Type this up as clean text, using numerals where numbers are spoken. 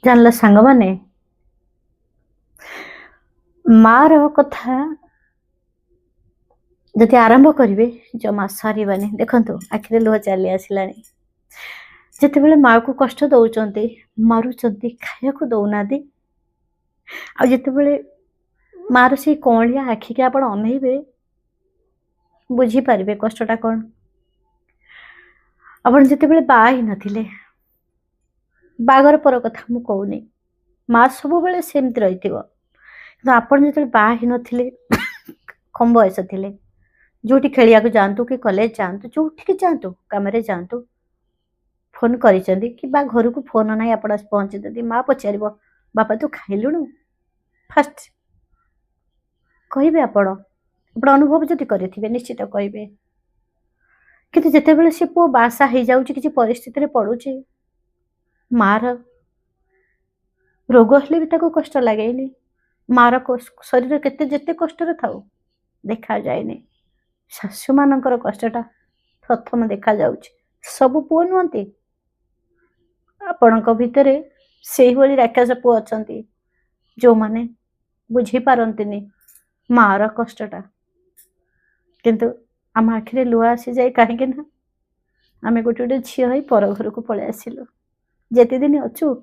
जानला सांग माने मार कथा जदि आरंभ करेंगे जमा सर देखु आखिरे लुह चली आसला जिते बड़े माँ को कष्ट दौरान मारुंट खाया दौना आते बड़े मार से कौलिया आखिक आप अनइबे बुझीपारे कष्टा कौन आप जिते बड़े बाई नथिले बागर पर कथा मु कहूनी माँ सब बेले सेमती रही आपड़ जो बाही नथिले कम बयस थे जो खेलिया जातु कि कॉलेज जातु जो जातु कम जातु फोन कर घर को फोन ना आप पहुंची माँ पचार बापा तू खाइलुणु फास्ट कहे आपण अनुभव जदि करेंगे निश्चित कहे कि जिते बड़े सी पु बासा हो जाऊँगी किसी परिस्थिति पड़ुचे मार रोग हेल्ले भी कष्ट लगे मार शरीर केते जिते कष्ट था देखा जाए शाशु मानकर कष्टा प्रथम देखा जाउछि सब पुओ नुहति आपणक भितर से ही राक्षस पुओ अछंती जो माने बुझी पारंतिनी मार कष्टा किंतु आम आखिरे लुह आसी जाए कहीं आम गोटे गोटे झील पर घर को पलि आसिलु जेते दिन अच्छु